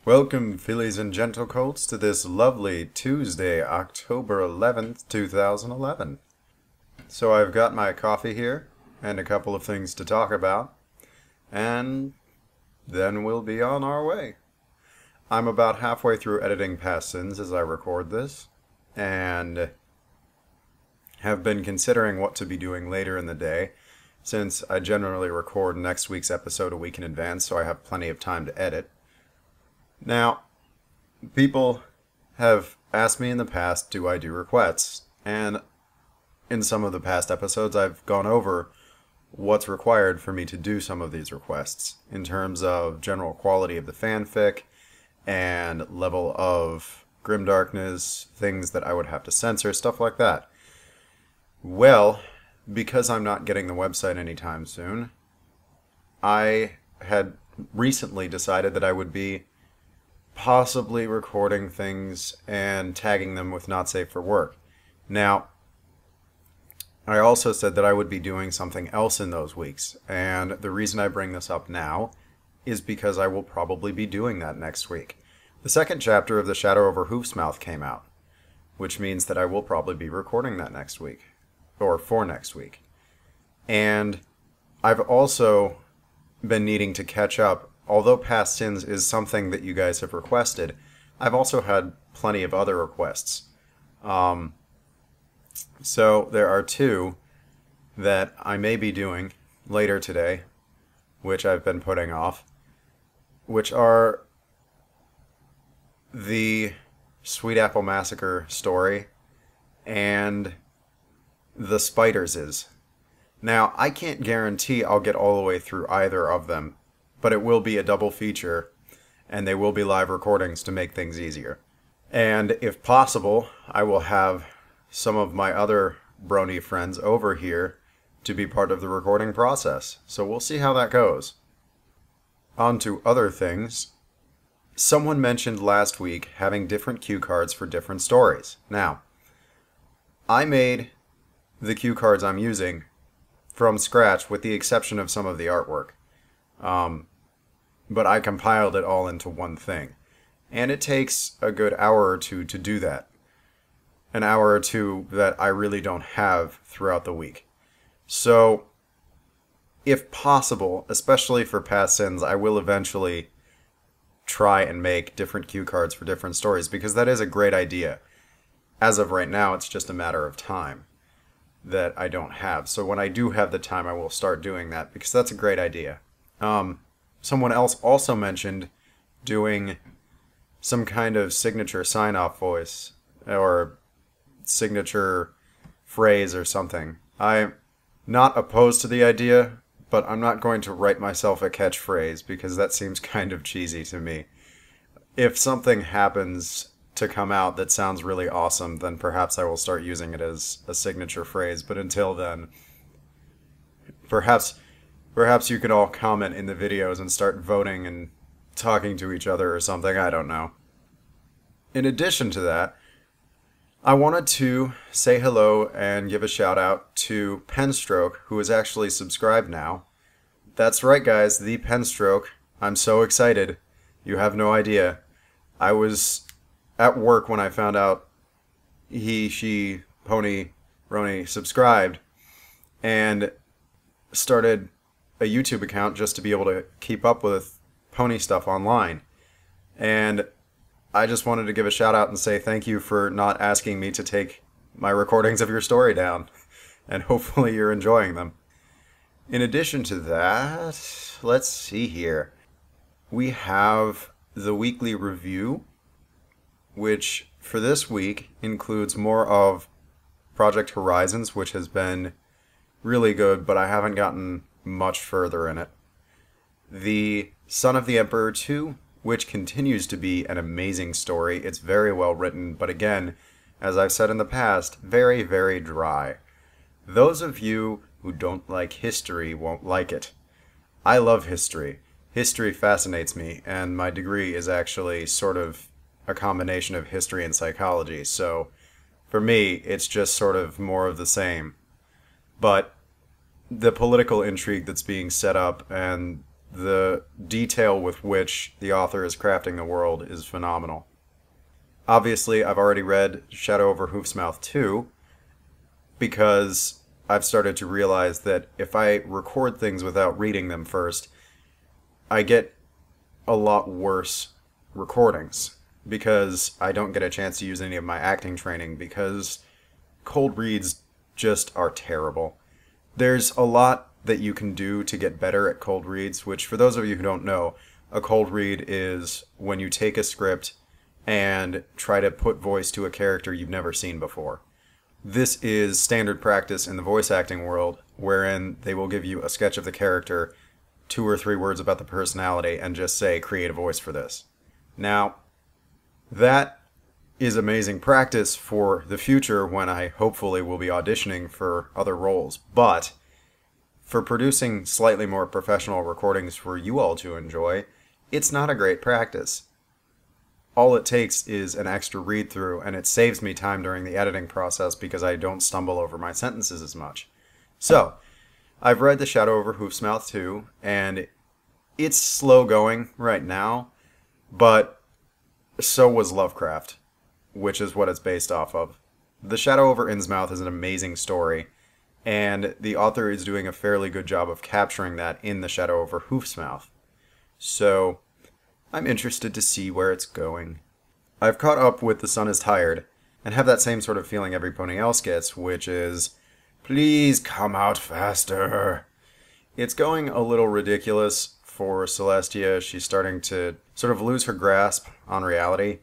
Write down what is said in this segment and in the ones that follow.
Welcome, fillies and gentle colts, to this lovely Tuesday, October 11th, 2011. So I've got my coffee here, and a couple of things to talk about, and then we'll be on our way. I'm about halfway through editing Past Sins as I record this, and have been considering what to be doing later in the day, since I generally record next week's episode a week in advance, so I have plenty of time to edit. Now, people have asked me in the past, do I do requests? And in some of the past episodes, I've gone over what's required for me to do some of these requests in terms of general quality of the fanfic and level of grimdarkness, things that I would have to censor, stuff like that. Well, because I'm not getting the website anytime soon, I had recently decided that I would be possibly recording things and tagging them with not safe for work. Now, I also said that I would be doing something else in those weeks, and the reason I bring this up now is because I will probably be doing that next week. The second chapter of The Shadow over Hoofsmouth came out, which means that I will probably be recording that next week, or for next week. And I've also been needing to catch up. Although Past Sins is something that you guys have requested, I've also had plenty of other requests. So there are two that I may be doing later today, which I've been putting off, which are the Sweet Apple Massacre story and the Spiderses. Now, I can't guarantee I'll get all the way through either of them, but it will be a double feature, and they will be live recordings to make things easier. And if possible, I will have some of my other brony friends over here to be part of the recording process. So we'll see how that goes. On to other things. Someone mentioned last week having different cue cards for different stories. Now, I made the cue cards I'm using from scratch with the exception of some of the artwork. But I compiled it all into one thing. And it takes a good hour or two to do that. An hour or two that I really don't have throughout the week. So, if possible, especially for Past Sins, I will eventually try and make different cue cards for different stories, because that is a great idea. As of right now, it's just a matter of time that I don't have. So when I do have the time, I will start doing that, because that's a great idea. Someone else also mentioned doing some kind of signature sign-off voice or signature phrase or something. I'm not opposed to the idea, but I'm not going to write myself a catchphrase because that seems kind of cheesy to me. If something happens to come out that sounds really awesome, then perhaps I will start using it as a signature phrase. But until then, perhaps you can all comment in the videos and start voting and talking to each other or something, I don't know. In addition to that, I wanted to say hello and give a shout out to Penstroke, who is actually subscribed now. That's right, guys, the Penstroke. I'm so excited. You have no idea. I was at work when I found out he, she, Pony, Roni subscribed and started a YouTube account just to be able to keep up with pony stuff online. And I just wanted to give a shout out and say thank you for not asking me to take my recordings of your story down. And hopefully you're enjoying them. In addition to that, let's see here. We have the weekly review, which for this week includes more of Project Horizons, which has been really good, but I haven't gotten much further in it. The Son of the Emperor 2, which continues to be an amazing story. It's very well written, but again, as I've said in the past, very, very dry. Those of you who don't like history won't like it. I love history. History fascinates me, and my degree is actually sort of a combination of history and psychology, so for me, it's just sort of more of the same. But the political intrigue that's being set up and the detail with which the author is crafting the world is phenomenal. Obviously, I've already read Shadow over Hoofsmouth 2 because I've started to realize that if I record things without reading them first, I get a lot worse recordings because I don't get a chance to use any of my acting training because cold reads just are terrible. There's a lot that you can do to get better at cold reads, which for those of you who don't know, a cold read is when you take a script and try to put voice to a character you've never seen before. This is standard practice in the voice acting world, wherein they will give you a sketch of the character, 2 or 3 words about the personality, and just say, create a voice for this. Now, that is amazing practice for the future when I hopefully will be auditioning for other roles, but for producing slightly more professional recordings for you all to enjoy, it's not a great practice. All it takes is an extra read-through, and it saves me time during the editing process because I don't stumble over my sentences as much. So, I've read The Shadow over Hoofsmouth 2, and it's slow going right now, but so was Lovecraft, which is what it's based off of. The Shadow over Innsmouth is an amazing story, and the author is doing a fairly good job of capturing that in The Shadow over Hoofsmouth. So, I'm interested to see where it's going. I've caught up with The Sun is Tired, and have that same sort of feeling every pony else gets, which is, please come out faster. It's going a little ridiculous for Celestia. She's starting to sort of lose her grasp on reality,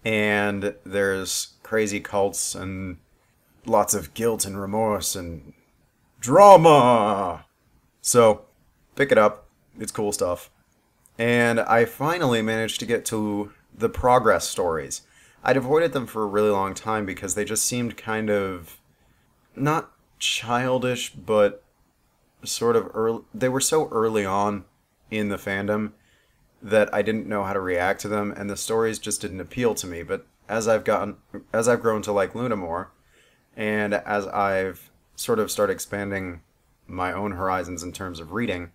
and there's crazy cults and lots of guilt and remorse and drama. So, pick it up. It's cool stuff. And I finally managed to get to the progress stories. I'd avoided them for a really long time because they just seemed kind of, not childish, but sort of early. They were so early on in the fandom that I didn't know how to react to them, and the stories just didn't appeal to me. But as I've grown to like Luna more, and as I've sort of started expanding my own horizons in terms of reading,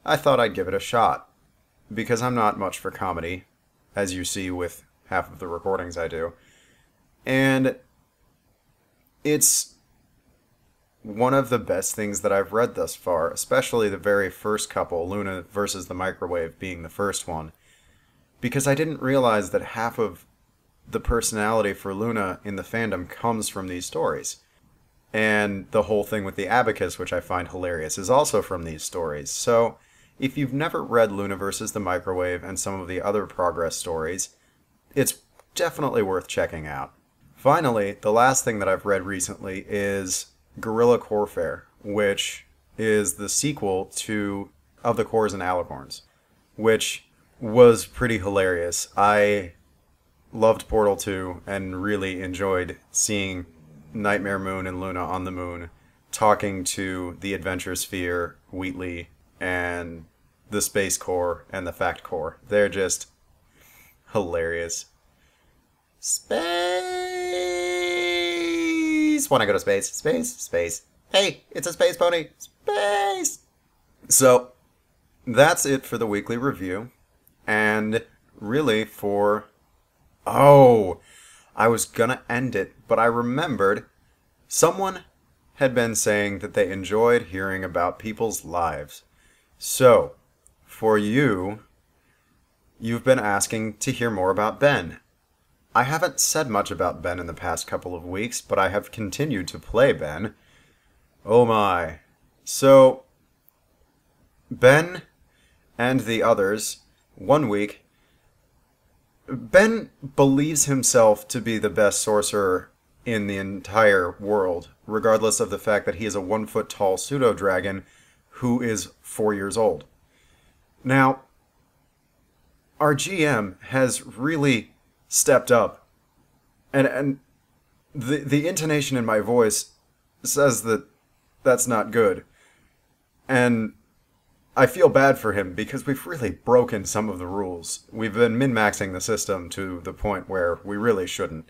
I thought I'd give it a shot. Because I'm not much for comedy, as you see with half of the recordings I do. And it's one of the best things that I've read thus far, especially the very first couple, Luna versus the Microwave being the first one. Because I didn't realize that half of the personality for Luna in the fandom comes from these stories. And the whole thing with the abacus, which I find hilarious, is also from these stories. So, if you've never read Luna versus the Microwave and some of the other progress stories, it's definitely worth checking out. Finally, the last thing that I've read recently is Guerrilla Corfair, which is the sequel to Of the Cores and Alicorns, which was pretty hilarious. I loved Portal 2 and really enjoyed seeing Nightmare Moon and Luna on the moon talking to the Adventure Sphere, Wheatley, and the Space Core and the Fact Core. They're just hilarious. Space! Wanna go to space? Space? Space. Hey, it's a space pony! Space! So, that's it for the weekly review. And really for... Oh! I was gonna end it, but I remembered someone had been saying that they enjoyed hearing about people's lives. So, for you, you've been asking to hear more about Ben. I haven't said much about Ben in the past couple of weeks, but I have continued to play Ben. Oh my. So, Ben and the others, one week, Ben believes himself to be the best sorcerer in the entire world, regardless of the fact that he is a 1-foot-tall pseudo-dragon who is 4 years old. Now, our GM has really stepped up, and the intonation in my voice says that that's not good. And I feel bad for him because we've really broken some of the rules. We've been min-maxing the system to the point where we really shouldn't.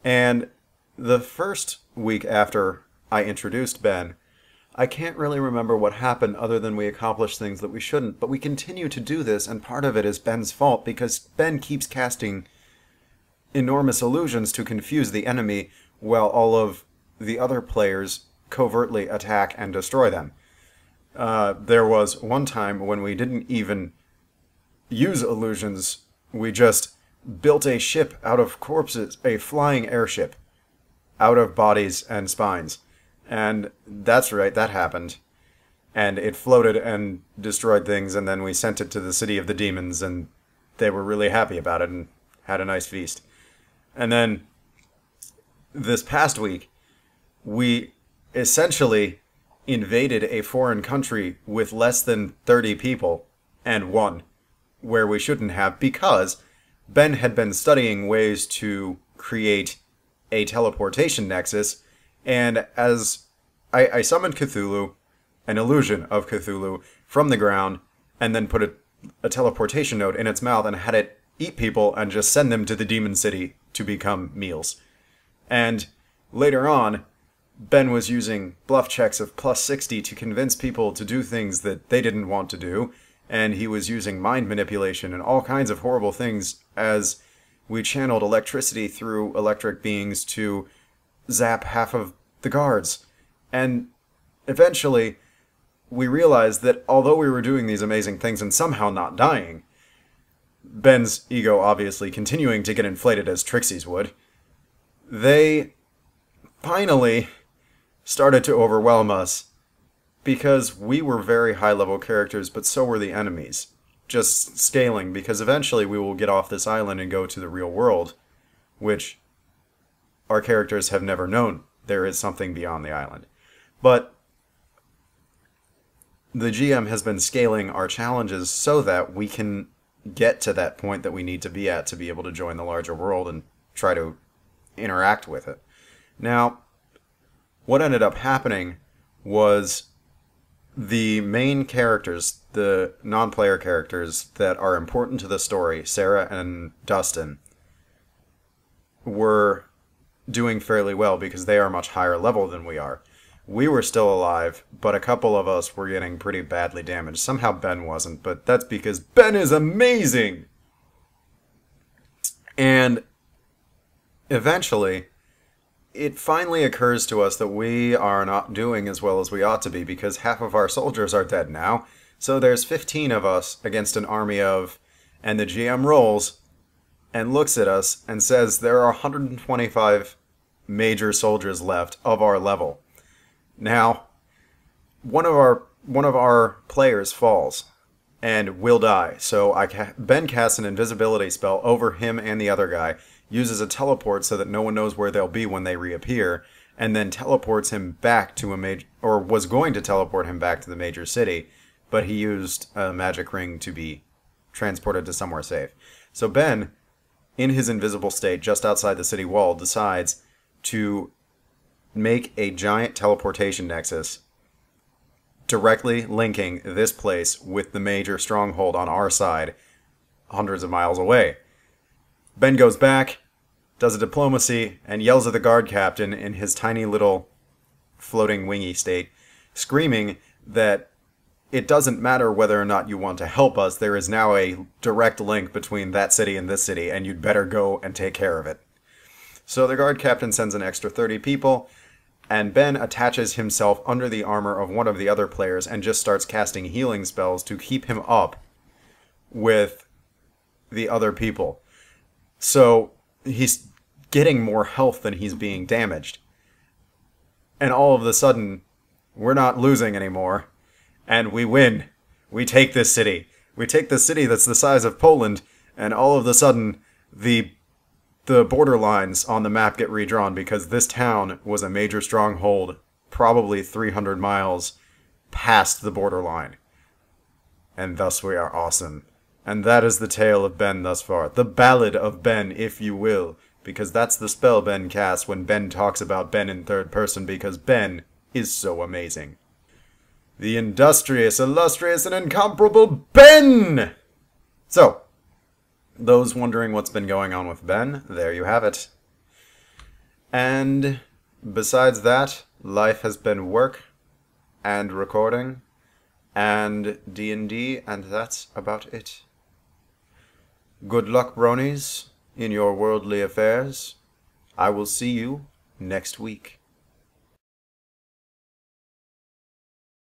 And the first week after I introduced Ben, I can't really remember what happened other than we accomplished things that we shouldn't, but we continue to do this, and part of it is Ben's fault because Ben keeps casting enormous illusions to confuse the enemy while all of the other players covertly attack and destroy them. There was one time when we didn't even use illusions, we just built a ship out of corpses, a flying airship, out of bodies and spines. And that's right, that happened. And it floated and destroyed things, and then we sent it to the city of the demons, and they were really happy about it and had a nice feast. And then, this past week, we essentially invaded a foreign country with less than 30 people, and won, where we shouldn't have, because Ben had been studying ways to create a teleportation nexus, and as I summoned Cthulhu, an illusion of Cthulhu, from the ground, and then put a teleportation node in its mouth and had it eat people and just send them to the demon city to become meals. And later on, Ben was using bluff checks of plus 60 to convince people to do things that they didn't want to do, and he was using mind manipulation and all kinds of horrible things as we channeled electricity through electric beings to zap half of the guards. And eventually, we realized that although we were doing these amazing things and somehow not dying, Ben's ego obviously continuing to get inflated as Trixie's would, they finally started to overwhelm us because we were very high-level characters, but so were the enemies. Just scaling, because eventually we will get off this island and go to the real world, which our characters have never known there is something beyond the island. But the GM has been scaling our challenges so that we can get to that point that we need to be at to be able to join the larger world and try to interact with it. Now, what ended up happening was the main characters, the non-player characters that are important to the story, Sarah and Dustin, were doing fairly well because they are much higher level than we are. We were still alive, but a couple of us were getting pretty badly damaged. Somehow Ben wasn't, but that's because Ben is amazing! And eventually, it finally occurs to us that we are not doing as well as we ought to be because half of our soldiers are dead now. So there's 15 of us against an army of, and the GM rolls and looks at us and says there are 125 major soldiers left of our level. Now, one of our players falls and will die. So Ben casts an invisibility spell over him and the other guy, uses a teleport so that no one knows where they'll be when they reappear, and then teleports him back to a major, or was going to teleport him back to the major city, but he used a magic ring to be transported to somewhere safe. So Ben, in his invisible state just outside the city wall, decides to make a giant teleportation nexus directly linking this place with the major stronghold on our side, hundreds of miles away. Ben goes back, does a diplomacy, and yells at the guard captain in his tiny little floating wingy state, screaming that it doesn't matter whether or not you want to help us, there is now a direct link between that city and this city, and you'd better go and take care of it. So the guard captain sends an extra 30 people, and Ben attaches himself under the armor of one of the other players and just starts casting healing spells to keep him up with the other people. So he's getting more health than he's being damaged. And all of a sudden, we're not losing anymore. And we win. We take this city. We take this city that's the size of Poland, and all of a sudden, the border lines on the map get redrawn because this town was a major stronghold, probably 300 miles past the borderline. And thus we are awesome. And that is the tale of Ben thus far. The Ballad of Ben, if you will. Because that's the spell Ben casts when Ben talks about Ben in third person, because Ben is so amazing. The industrious, illustrious, and incomparable Ben! So, those wondering what's been going on with Ben, there you have it. And besides that, life has been work and recording, and D&D, and that's about it. Good luck, bronies, in your worldly affairs. I will see you next week.